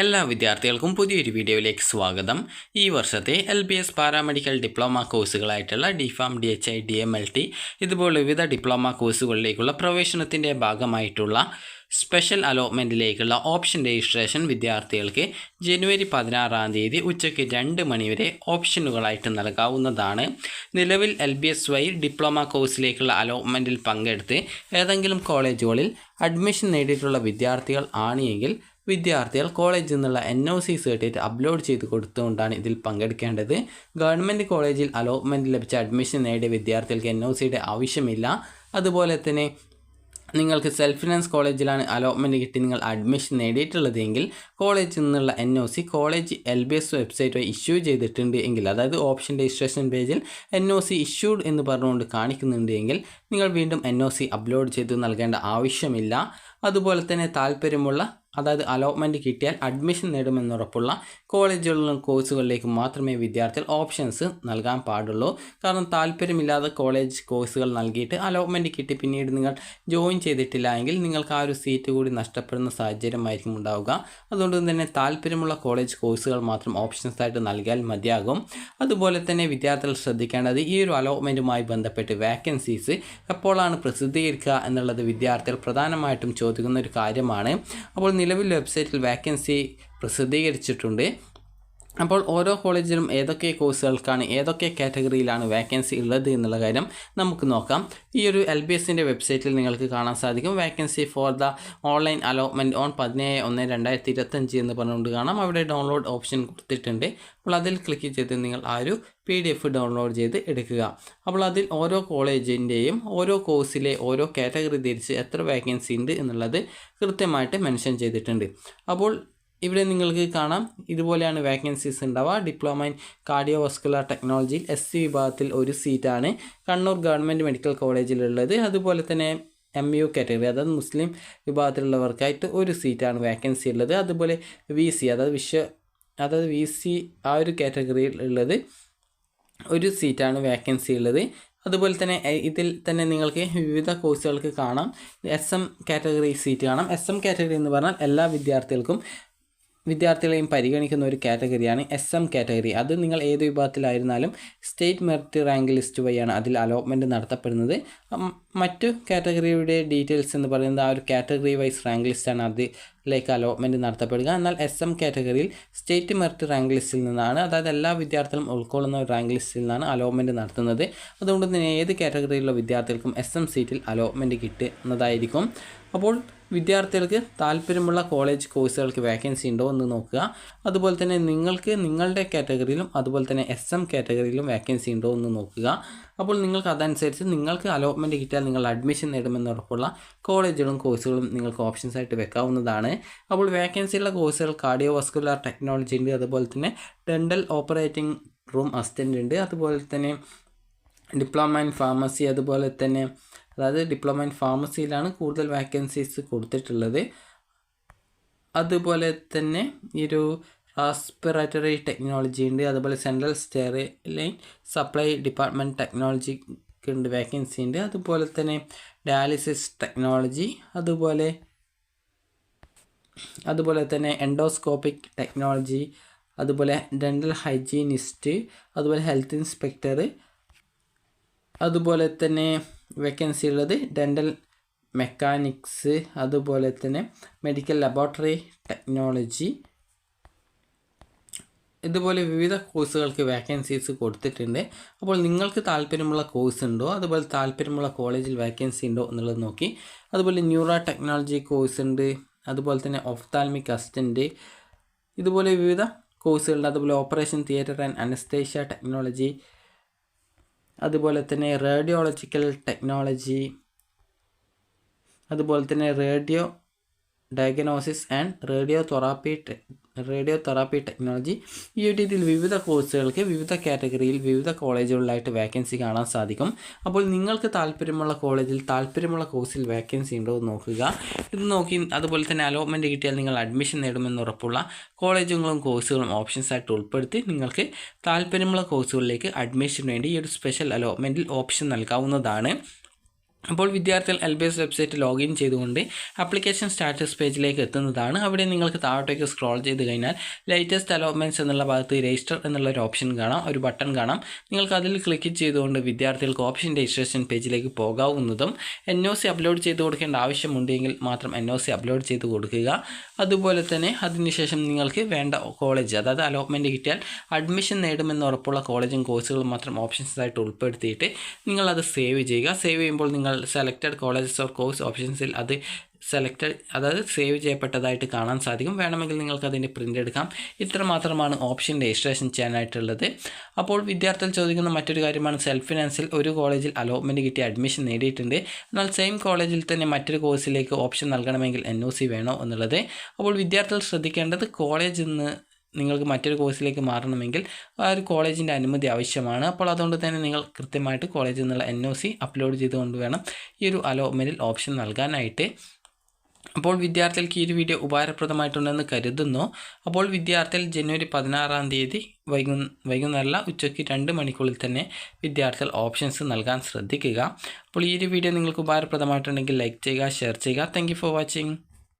എല്ലാ വിദ്യാർത്ഥികൾക്കും പുതിയൊരു വീഡിയോയിലേക്ക് സ്വാഗതം. ഈ വർഷത്തെ LBS പാരാമെഡിക്കൽ ഡിപ്ലോമ കോഴ്സുകളായിട്ടുള്ള DPharm, DHI, DMLT ഇതുപോലെ വിവിധ ഡിപ്ലോമ കോഴ്സുകളിലേക്കുള്ള പ്രവേശനത്തിൻ്റെ ഭാഗമായിട്ടുള്ള സ്പെഷ്യൽ അലോട്ട്മെൻറ്റിലേക്കുള്ള ഓപ്ഷൻ രജിസ്ട്രേഷൻ വിദ്യാർത്ഥികൾക്ക് ജനുവരി 16-ാം തീയതി ഉച്ചയ്ക്ക് 2 മണിവരെ ഓപ്ഷനുകളായിട്ട് നൽകാവുന്നതാണ്. നിലവിൽ LBS വഴി ഡിപ്ലോമ കോഴ്സിലേക്കുള്ള അലോട്ട്മെൻറ്റിൽ പങ്കെടുത്ത് ഏതെങ്കിലും കോളേജുകളിൽ അഡ്മിഷൻ നേടിയിട്ടുള്ള വിദ്യാർത്ഥികൾ ആണെങ്കിൽ വിദ്യാർത്ഥികൾ കോളേജിൽ നിന്നുള്ള NOC സർട്ടിഫിക്കറ്റ് അപ്ലോഡ് ചെയ്ത് കൊടുത്തുകൊണ്ടാണ് ഇതിൽ പങ്കെടുക്കേണ്ടത്. ഗവൺമെൻറ് കോളേജിൽ അലോട്ട്മെൻറ്റ് ലഭിച്ച അഡ്മിഷൻ നേടിയ വിദ്യാർത്ഥികൾക്ക് NOCയുടെ ആവശ്യമില്ല. അതുപോലെ തന്നെ നിങ്ങൾക്ക് സെൽഫ് ഫിനാൻസ് കോളേജിലാണ് അലോട്ട്മെൻറ്റ് കിട്ടി നിങ്ങൾ അഡ്മിഷൻ നേടിയിട്ടുള്ളതെങ്കിൽ കോളേജിൽ നിന്നുള്ള NOC കോളേജ് LBS വെബ്സൈറ്റ് വഴി ഇഷ്യൂ ചെയ്തിട്ടുണ്ട് എങ്കിൽ, അതായത് ഓപ്ഷൻ രജിസ്ട്രേഷൻ പേജിൽ NOC ഇഷ്യൂഡ് എന്ന് പറഞ്ഞുകൊണ്ട് കാണിക്കുന്നുണ്ട് എങ്കിൽ നിങ്ങൾ വീണ്ടും NOC അപ്ലോഡ് ചെയ്ത് നൽകേണ്ട ആവശ്യമില്ല. അതുപോലെ തന്നെ താല്പര്യമുള്ള, അതായത് അലോട്ട്മെൻറ്റ് കിട്ടിയാൽ അഡ്മിഷൻ നേടുമെന്നുറപ്പുള്ള കോളേജുകളിലും കോഴ്സുകളിലേക്ക് മാത്രമേ വിദ്യാർത്ഥികൾ ഓപ്ഷൻസ് നൽകാൻ പാടുള്ളൂ. കാരണം താല്പര്യമില്ലാതെ കോളേജ് കോഴ്സുകൾ നൽകിയിട്ട് അലോട്ട്മെൻറ്റ് കിട്ടി പിന്നീട് നിങ്ങൾ ജോയിൻ ചെയ്തിട്ടില്ല എങ്കിൽ നിങ്ങൾക്ക് ആ ഒരു സീറ്റ് കൂടി നഷ്ടപ്പെടുന്ന സാഹചര്യമായിരിക്കും ഉണ്ടാവുക. അതുകൊണ്ട് തന്നെ താല്പര്യമുള്ള കോളേജ് കോഴ്സുകൾ മാത്രം ഓപ്ഷൻസ് ആയിട്ട് നൽകിയാൽ മതിയാകും. അതുപോലെ തന്നെ വിദ്യാർത്ഥികൾ ശ്രദ്ധിക്കേണ്ടത് ഈ ഒരു അലോട്ട്മെൻറ്റുമായി ബന്ധപ്പെട്ട് വാക്കൻസീസ് എപ്പോഴാണ് പ്രസിദ്ധീകരിക്കുക എന്നുള്ളത് വിദ്യാർത്ഥികൾ പ്രധാനമായിട്ടും ചോദിക്കുന്ന ഒരു കാര്യമാണ്. അപ്പോൾ നിലവിൽ വെബ്സൈറ്റിൽ വാക്കൻസി പ്രസിദ്ധീകരിച്ചിട്ടുണ്ട്. അപ്പോൾ ഓരോ കോളേജിലും ഏതൊക്കെ കോഴ്സുകൾക്കാണ് ഏതൊക്കെ കാറ്റഗറിയിലാണ് വാക്കൻസി ഉള്ളത് എന്നുള്ള കാര്യം നമുക്ക് നോക്കാം. ഈ ഒരു LBSൻ്റെ വെബ്സൈറ്റിൽ നിങ്ങൾക്ക് കാണാൻ സാധിക്കും vacancy for the online allotment on 17/1/2025 എന്ന് പറഞ്ഞുകൊണ്ട് കാണാം. അവിടെ ഡൗൺലോഡ് ഓപ്ഷൻ കൊടുത്തിട്ടുണ്ട്. അപ്പോൾ അതിൽ ക്ലിക്ക് ചെയ്ത് നിങ്ങൾ ആ ഒരു PDF ഡൗൺലോഡ് ചെയ്ത് എടുക്കുക. അപ്പോൾ അതിൽ ഓരോ കോളേജിൻ്റെയും ഓരോ കോഴ്സിലെ ഓരോ കാറ്റഗറി തിരിച്ച് എത്ര വാക്കൻസി ഉണ്ട് എന്നുള്ളത് കൃത്യമായിട്ട് മെൻഷൻ ചെയ്തിട്ടുണ്ട്. അപ്പോൾ ഇവിടെ നിങ്ങൾക്ക് കാണാം ഇതുപോലെയാണ് വാക്കൻസീസ് ഉണ്ടാവുക. ഡിപ്ലോമ ഇൻ കാർഡിയോവാസ്കുലർ ടെക്നോളജിയിൽ SC വിഭാഗത്തിൽ ഒരു സീറ്റാണ് കണ്ണൂർ ഗവൺമെൻറ് മെഡിക്കൽ കോളേജിലുള്ളത്. അതുപോലെ തന്നെ MU കാറ്റഗറി, അതായത് മുസ്ലിം വിഭാഗത്തിലുള്ളവർക്കായിട്ട് ഒരു സീറ്റാണ് വാക്കൻസി ഉള്ളത്. അതുപോലെ VC, അതായത് VC ആ ഒരു കാറ്റഗറിയിൽ ഉള്ളത് ഒരു സീറ്റാണ് വാക്കൻസി ഉള്ളത്. അതുപോലെ തന്നെ ഇതിൽ തന്നെ നിങ്ങൾക്ക് വിവിധ കോഴ്സുകൾക്ക് കാണാം SM കാറ്റഗറി സീറ്റ് കാണാം. SM കാറ്റഗറി എന്ന് പറഞ്ഞാൽ എല്ലാ വിദ്യാർത്ഥികളെയും പരിഗണിക്കുന്ന ഒരു കാറ്റഗറിയാണ് SM കാറ്റഗറി. അത് നിങ്ങൾ ഏത് വിഭാഗത്തിലായിരുന്നാലും സ്റ്റേറ്റ് മെറിറ്റ് റാങ്ക് ലിസ്റ്റ് വഴിയാണ് അതിൽ അലോട്ട്മെൻറ്റ് നടത്തപ്പെടുന്നത്. മറ്റു കാറ്റഗറിയുടെ ഡീറ്റെയിൽസ് എന്ന് പറയുന്നത് ആ ഒരു കാറ്റഗറി വൈസ് റാങ്ക് ലിസ്റ്റാണ് അതിലേക്ക് അലോട്ട്മെൻറ്റ് നടത്തപ്പെടുക. എന്നാൽ SM കാറ്റഗറിയിൽ സ്റ്റേറ്റ് മെറിറ്റ് റാങ്ക് ലിസ്റ്റിൽ നിന്നാണ്, അതായത് എല്ലാ വിദ്യാർത്ഥികളും ഉൾക്കൊള്ളുന്ന ഒരു റാങ്ക് ലിസ്റ്റിൽ നിന്നാണ് അലോട്ട്മെൻറ്റ് നടത്തുന്നത്. അതുകൊണ്ട് തന്നെ ഏത് കാറ്റഗറിയിലുള്ള വിദ്യാർത്ഥികൾക്കും SM സീറ്റിൽ അലോട്ട്മെൻറ്റ് കിട്ടുന്നതായിരിക്കും. അപ്പോൾ വിദ്യാർത്ഥികൾക്ക് താല്പര്യമുള്ള കോളേജ് കോഴ്സുകൾക്ക് വാക്കൻസി ഉണ്ടോ എന്ന് നോക്കുക. അതുപോലെ തന്നെ നിങ്ങൾക്ക് നിങ്ങളുടെ കാറ്റഗറിയിലും അതുപോലെ തന്നെ SM കാറ്റഗറിയിലും വാക്കൻസി ഉണ്ടോ എന്ന് നോക്കുക. അപ്പോൾ നിങ്ങൾക്ക് അതനുസരിച്ച് നിങ്ങൾക്ക് അലോട്ട്മെൻറ്റ് കിട്ടിയാൽ നിങ്ങൾ അഡ്മിഷൻ നേടുമെന്നുറപ്പുള്ള കോളേജുകളും കോഴ്സുകളും നിങ്ങൾക്ക് ഓപ്ഷൻസ് ആയിട്ട് വെക്കാവുന്നതാണ്. അപ്പോൾ വാക്കൻസിയുള്ള കോഴ്സുകൾ കാർഡിയോവാസ്കുലർ ടെക്നോളജി ഉണ്ട്, അതുപോലെ തന്നെ ഡെൻ്റൽ ഓപ്പറേറ്റിംഗ് റൂം അസിസ്റ്റൻ്റ് ഉണ്ട്, അതുപോലെ തന്നെ ഡിപ്ലോമ ഇൻ ഫാർമസി, അതുപോലെ തന്നെ അതായത് ഡിപ്ലോമ ഇൻ ഫാർമസിയിലാണ് കൂടുതൽ വാക്കൻസീസ് കൊടുത്തിട്ടുള്ളത്. അതുപോലെ തന്നെ ഈ ഒരു റെസ്പിറേറ്ററി ടെക്നോളജി ഉണ്ട്, അതുപോലെ സെൻട്രൽ സ്റ്റെറിലൈൻ സപ്ലൈ ഡിപ്പാർട്ട്മെൻറ്റ് ടെക്നോളജിക്ക് ഉണ്ട് വാക്കൻസി ഉണ്ട്. അതുപോലെ തന്നെ ഡയാലിസിസ് ടെക്നോളജി, അതുപോലെ തന്നെ എൻഡോസ്കോപ്പിക് ടെക്നോളജി, അതുപോലെ ഡെൻ്റൽ ഹൈജീനിസ്റ്റ്, അതുപോലെ ഹെൽത്ത് ഇൻസ്പെക്ടർ, അതുപോലെ തന്നെ വേക്കൻസി ഉള്ളത് ഡെൻ്റൽ മെക്കാനിക്സ്, അതുപോലെ തന്നെ മെഡിക്കൽ ലബോറട്ടറി ടെക്നോളജി, ഇതുപോലെ വിവിധ കോഴ്സുകൾക്ക് വാക്കൻസീസ് കൊടുത്തിട്ടുണ്ട്. അപ്പോൾ നിങ്ങൾക്ക് താല്പര്യമുള്ള കോഴ്സ് ഉണ്ടോ, അതുപോലെ താല്പര്യമുള്ള കോളേജിൽ വാക്കൻസി ഉണ്ടോ എന്നുള്ളത് നോക്കി. അതുപോലെ ന്യൂറോ ടെക്നോളജി കോഴ്സ് ഉണ്ട്, അതുപോലെ തന്നെ ഒഫ്താൽമിക് അസിസ്റ്റൻ്റ്, ഇതുപോലെ വിവിധ കോഴ്സുകളുണ്ട്. അതുപോലെ operation theatre and anaesthesia technology, അതുപോലെ തന്നെ റേഡിയോളജിക്കൽ ടെക്നോളജി, അതുപോലെ തന്നെ radio diagnosis and radiotherapy technology. ഈ ഒരു രീതിയിൽ വിവിധ കോഴ്സുകൾക്ക് വിവിധ കാറ്റഗറിയിൽ വിവിധ കോളേജുകളിലായിട്ട് വാക്കൻസി കാണാൻ സാധിക്കും. അപ്പോൾ നിങ്ങൾക്ക് താല്പര്യമുള്ള കോളേജിൽ താല്പര്യമുള്ള കോഴ്സിൽ വാക്കൻസി ഉണ്ടോ എന്ന് നോക്കുക. ഇത് നോക്കി അതുപോലെ തന്നെ അലോട്ട്മെൻറ്റ് കിട്ടിയാൽ നിങ്ങൾ അഡ്മിഷൻ നേടുമെന്ന് ഉറപ്പുള്ള കോളേജുകളും കോഴ്സുകളും ഓപ്ഷൻസ് ആയിട്ട് ഉൾപ്പെടുത്തി നിങ്ങൾക്ക് താല്പര്യമുള്ള കോഴ്സുകളിലേക്ക് അഡ്മിഷന് വേണ്ടി ഈ ഒരു സ്പെഷ്യൽ അലോട്ട്മെൻറ്റിൽ ഓപ്ഷൻ നൽകാവുന്നതാണ്. അപ്പോൾ വിദ്യാർത്ഥികൾ LBS വെബ്സൈറ്റ് ലോഗിൻ ചെയ്തുകൊണ്ട് ആപ്ലിക്കേഷൻ സ്റ്റാറ്റസ് പേജിലേക്ക് എത്തുന്നതാണ്. അവിടെ നിങ്ങൾക്ക് താഴോട്ടേക്ക് സ്ക്രോൾ ചെയ്ത് കഴിഞ്ഞാൽ ലേറ്റസ്റ്റ് അലോട്ട്മെൻറ്റ്സ് എന്നുള്ള ഭാഗത്ത് രജിസ്റ്റർ എന്നുള്ള ഒരു ഓപ്ഷൻ കാണാം, ഒരു ബട്ടൺ കാണാം. നിങ്ങൾക്ക് അതിൽ ക്ലിക്ക് ചെയ്തുകൊണ്ട് വിദ്യാർത്ഥികൾക്ക് ഓപ്ഷൻ രജിസ്ട്രേഷൻ പേജിലേക്ക് പോകാവുന്നതും NOC അപ്ലോഡ് ചെയ്ത് കൊടുക്കേണ്ട ആവശ്യമുണ്ടെങ്കിൽ മാത്രം NOC അപ്ലോഡ് ചെയ്ത് കൊടുക്കുക. അതുപോലെ തന്നെ അതിനുശേഷം നിങ്ങൾക്ക് വേണ്ട കോളേജ്, അതായത് അലോട്ട്മെൻറ്റ് കിട്ടിയാൽ അഡ്മിഷൻ നേടുമെന്ന് ഉറപ്പുള്ള കോളേജും കോഴ്സുകളും മാത്രം ഓപ്ഷൻസ് ആയിട്ട് ഉൾപ്പെടുത്തിയിട്ട് നിങ്ങളത് സേവ് ചെയ്യുക. സേവ് ചെയ്യുമ്പോൾ നിങ്ങൾ സെലക്റ്റഡ് കോളേജസ് ഓർ കോഴ്സ് ഓപ്ഷൻസിൽ അത് അതായത് സേവ് ചെയ്യപ്പെട്ടതായിട്ട് കാണാൻ സാധിക്കും. വേണമെങ്കിൽ നിങ്ങൾക്ക് അതിൻ്റെ പ്രിൻ്റ് എടുക്കാം. ഇത്ര മാത്രമാണ് ഓപ്ഷൻ രജിസ്ട്രേഷൻ ചെയ്യാനായിട്ടുള്ളത്. അപ്പോൾ വിദ്യാർത്ഥികൾ ചോദിക്കുന്ന മറ്റൊരു കാര്യമാണ്, സെൽഫ് ഫിനാൻസിൽ ഒരു കോളേജിൽ അലോട്ട്മെൻറ്റ് കിട്ടി അഡ്മിഷൻ നേടിയിട്ടുണ്ട്, എന്നാൽ സെയിം കോളേജിൽ തന്നെ മറ്റൊരു കോഴ്സിലേക്ക് ഓപ്ഷൻ നൽകണമെങ്കിൽ NOC വേണോ എന്നുള്ളത്. അപ്പോൾ വിദ്യാർത്ഥികൾ ശ്രദ്ധിക്കേണ്ടത്, കോളേജിൽ നിന്ന് നിങ്ങൾക്ക് മറ്റൊരു കോഴ്സിലേക്ക് മാറണമെങ്കിൽ ആ ഒരു കോളേജിൻ്റെ അനുമതി ആവശ്യമാണ്. അപ്പോൾ അതുകൊണ്ട് തന്നെ നിങ്ങൾ കൃത്യമായിട്ട് കോളേജിൽ നിന്നുള്ള NOC അപ്ലോഡ് ചെയ്തുകൊണ്ട് വേണം ഈ ഒരു അലോട്ട്മെൻറ്റിൽ ഓപ്ഷൻ നൽകാനായിട്ട്. അപ്പോൾ വിദ്യാർത്ഥികൾക്ക് ഈ ഒരു വീഡിയോ ഉപകാരപ്രദമായിട്ടുണ്ടെന്ന് കരുതുന്നു. അപ്പോൾ വിദ്യാർത്ഥികൾ ജനുവരി 16 വൈകുന്നേരമല്ല, ഉച്ചയ്ക്ക് 2 മണിക്കുള്ളിൽ തന്നെ വിദ്യാർത്ഥികൾ ഓപ്ഷൻസ് നൽകാൻ ശ്രദ്ധിക്കുക. അപ്പോൾ ഈ ഒരു വീഡിയോ നിങ്ങൾക്ക് ഉപകാരപ്രദമായിട്ടുണ്ടെങ്കിൽ ലൈക്ക് ചെയ്യുക, ഷെയർ ചെയ്യുക. Thank you for watching.